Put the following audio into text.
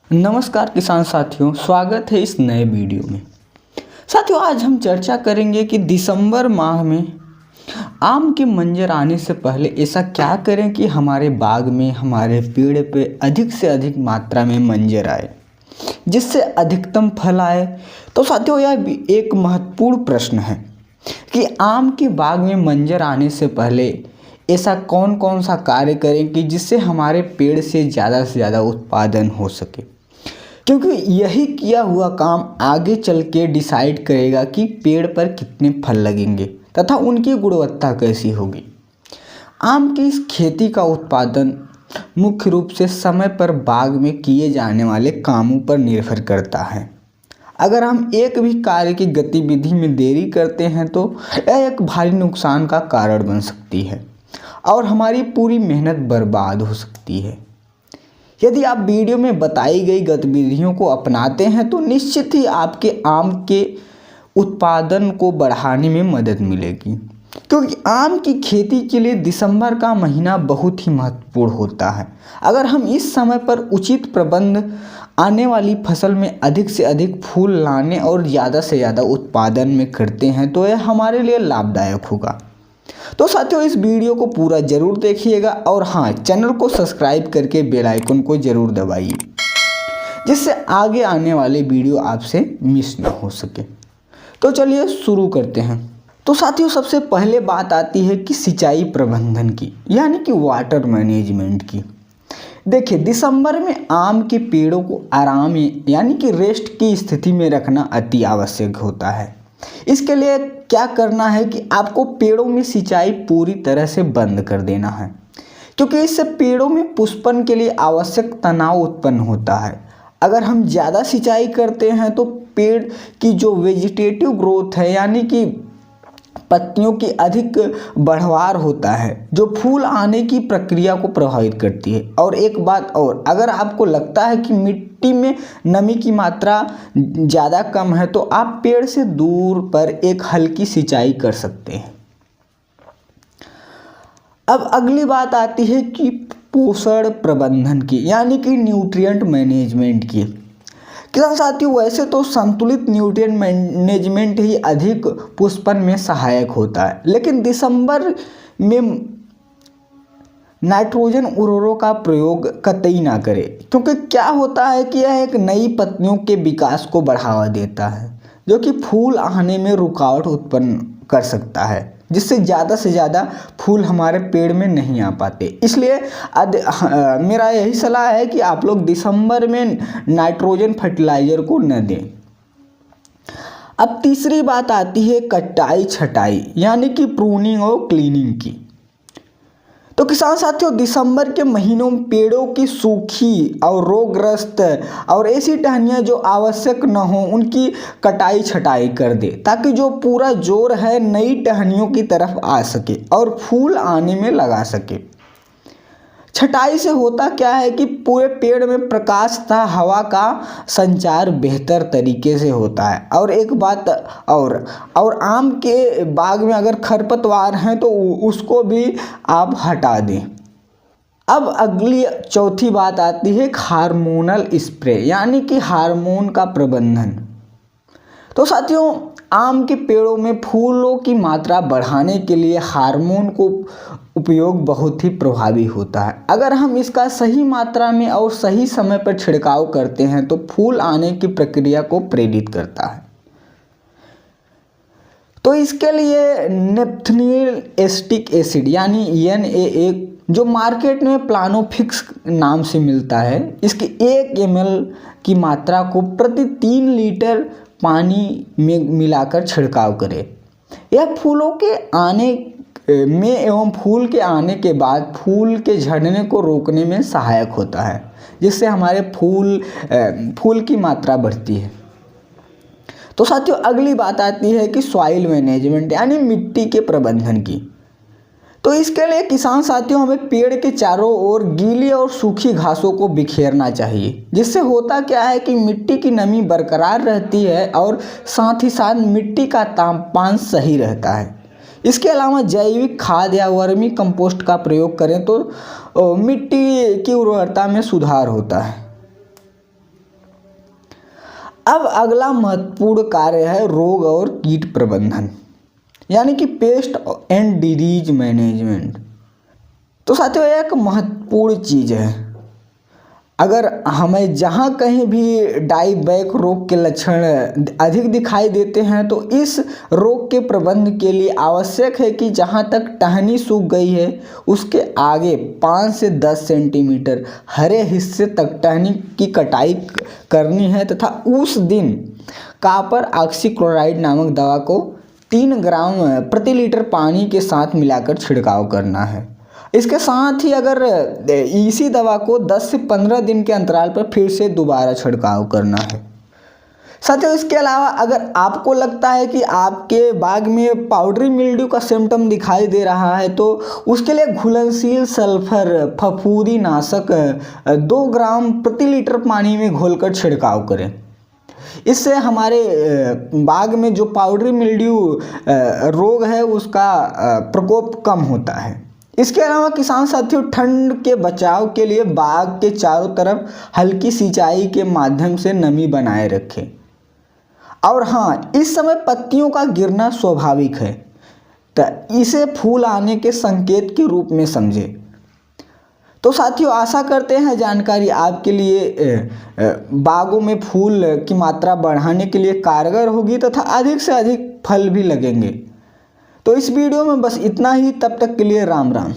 नमस्कार किसान साथियों, स्वागत है इस नए वीडियो में। साथियों, आज हम चर्चा करेंगे कि दिसंबर माह में आम के मंजर आने से पहले ऐसा क्या करें कि हमारे बाग में, हमारे पेड़ पे अधिक से अधिक मात्रा में मंजर आए, जिससे अधिकतम फल आए। तो साथियों, यह भी एक महत्वपूर्ण प्रश्न है कि आम के बाग में मंजर आने से पहले ऐसा कौन कौन सा कार्य करें कि जिससे हमारे पेड़ से ज़्यादा उत्पादन हो सके, क्योंकि यही किया हुआ काम आगे चल के डिसाइड करेगा कि पेड़ पर कितने फल लगेंगे तथा उनकी गुणवत्ता कैसी होगी। आम की इस खेती का उत्पादन मुख्य रूप से समय पर बाग में किए जाने वाले कामों पर निर्भर करता है। अगर हम एक भी कार्य की गतिविधि में देरी करते हैं तो यह एक भारी नुकसान का कारण बन सकती है और हमारी पूरी मेहनत बर्बाद हो सकती है। यदि आप वीडियो में बताई गई गतिविधियों को अपनाते हैं तो निश्चित ही आपके आम के उत्पादन को बढ़ाने में मदद मिलेगी, क्योंकि आम की खेती के लिए दिसंबर का महीना बहुत ही महत्वपूर्ण होता है। अगर हम इस समय पर उचित प्रबंध आने वाली फसल में अधिक से अधिक फूल लाने और ज़्यादा से ज़्यादा उत्पादन में करते हैं तो यह हमारे लिए लाभदायक होगा। तो साथियों, इस वीडियो को पूरा जरूर देखिएगा और हाँ, चैनल को सब्सक्राइब करके बेल आइकन को जरूर दबाइए, जिससे आगे आने वाले वीडियो आपसे मिस ना हो सके। तो चलिए शुरू करते हैं। तो साथियों, सबसे पहले बात आती है कि सिंचाई प्रबंधन की, यानी कि वाटर मैनेजमेंट की। देखिए, दिसंबर में आम के पेड़ों को आराम यानी कि रेस्ट की स्थिति में रखना अति आवश्यक होता है। इसके लिए क्या करना है कि आपको पेड़ों में सिंचाई पूरी तरह से बंद कर देना है, क्योंकि इससे पेड़ों में पुष्पन के लिए आवश्यक तनाव उत्पन्न होता है। अगर हम ज़्यादा सिंचाई करते हैं तो पेड़ की जो वेजिटेटिव ग्रोथ है, यानी कि पत्तियों की अधिक बढ़वार होता है, जो फूल आने की प्रक्रिया को प्रभावित करती है। और एक बात और, अगर आपको लगता है कि मिट्टी में नमी की मात्रा ज़्यादा कम है तो आप पेड़ से दूर पर एक हल्की सिंचाई कर सकते हैं। अब अगली बात आती है कि पोषण प्रबंधन की, यानी कि न्यूट्रिएंट मैनेजमेंट की। किसान साथियों, वैसे तो संतुलित न्यूट्रिएंट मैनेजमेंट ही अधिक पुष्पन में सहायक होता है, लेकिन दिसंबर में नाइट्रोजन उर्वरकों का प्रयोग कतई ना करें, क्योंकि क्या होता है कि यह एक नई पत्तियों के विकास को बढ़ावा देता है, जो कि फूल आने में रुकावट उत्पन्न कर सकता है, जिससे ज़्यादा से ज़्यादा फूल हमारे पेड़ में नहीं आ पाते। इसलिए मेरा यही सलाह है कि आप लोग दिसंबर में नाइट्रोजन फर्टिलाइज़र को न दें। अब तीसरी बात आती है कटाई छटाई, यानी कि प्रूनिंग और क्लीनिंग की। तो किसान साथियों, दिसंबर के महीनों में पेड़ों की सूखी और रोगग्रस्त और ऐसी टहनियाँ जो आवश्यक न हो उनकी कटाई छटाई कर दे, ताकि जो पूरा जोर है नई टहनियों की तरफ आ सके और फूल आने में लगा सके। छटाई से होता क्या है कि पूरे पेड़ में प्रकाश तथा हवा का संचार बेहतर तरीके से होता है। और एक बात और आम के बाग में अगर खरपतवार हैं तो उसको भी आप हटा दें। अब अगली चौथी बात आती है हार्मोनल स्प्रे, यानी कि हार्मोन का प्रबंधन। तो साथियों, आम के पेड़ों में फूलों की मात्रा बढ़ाने के लिए हार्मोन को उपयोग बहुत ही प्रभावी होता है। अगर हम इसका सही मात्रा में और सही समय पर छिड़काव करते हैं तो फूल आने की प्रक्रिया को प्रेरित करता है। तो इसके लिए नेप्थनिल एसिटिक एसिड, यानी NAA, जो मार्केट में प्लानोफिक्स नाम से मिलता है, इसकी 1 ml की मात्रा को प्रति 3 लीटर पानी में मिलाकर छिड़काव करें। यह फूलों के आने में एवं फूल के आने के बाद फूल के झड़ने को रोकने में सहायक होता है, जिससे हमारे फूल की मात्रा बढ़ती है। तो साथियों, अगली बात आती है कि सॉइल मैनेजमेंट, यानी मिट्टी के प्रबंधन की। तो इसके लिए किसान साथियों, हमें पेड़ के चारों ओर गीली और सूखी घासों को बिखेरना चाहिए, जिससे होता क्या है कि मिट्टी की नमी बरकरार रहती है और साथ ही साथ मिट्टी का तापमान सही रहता है। इसके अलावा जैविक खाद या वर्मी कंपोस्ट का प्रयोग करें तो मिट्टी की उर्वरता में सुधार होता है। अब अगला महत्वपूर्ण कार्य है रोग और कीट प्रबंधन, यानी कि पेस्ट एंड डिजीज मैनेजमेंट। तो साथियों एक महत्वपूर्ण चीज़ है, अगर हमें जहाँ कहीं भी डाई बैक रोग के लक्षण अधिक दिखाई देते हैं तो इस रोग के प्रबंधन के लिए आवश्यक है कि जहाँ तक टहनी सूख गई है उसके आगे 5 से 10 सेंटीमीटर हरे हिस्से तक टहनी की कटाई करनी है तथा उस दिन कॉपर ऑक्सीक्लोराइड नामक दवा को 3 ग्राम प्रति लीटर पानी के साथ मिलाकर छिड़काव करना है। इसके साथ ही अगर इसी दवा को 10 से 15 दिन के अंतराल पर फिर से दोबारा छिड़काव करना है। साथियों इसके अलावा अगर आपको लगता है कि आपके बाग में पाउडरी मिल्ड्यू का सिम्टम दिखाई दे रहा है तो उसके लिए घुलनशील सल्फर फफूंदी नाशक 2 ग्राम प्रति लीटर पानी में घोलकर छिड़काव करें। इससे हमारे बाग में जो पाउडरी मिल्ड्यू रोग है उसका प्रकोप कम होता है। इसके अलावा किसान साथियों ठंड के बचाव के लिए बाग के चारों तरफ हल्की सिंचाई के माध्यम से नमी बनाए रखें। और हाँ, इस समय पत्तियों का गिरना स्वाभाविक है तो इसे फूल आने के संकेत के रूप में समझें। तो साथियों आशा करते हैं जानकारी आपके लिए बागों में फूल की मात्रा बढ़ाने के लिए कारगर होगी तथा अधिक से अधिक फल भी लगेंगे। तो इस वीडियो में बस इतना ही, तब तक के लिए राम राम।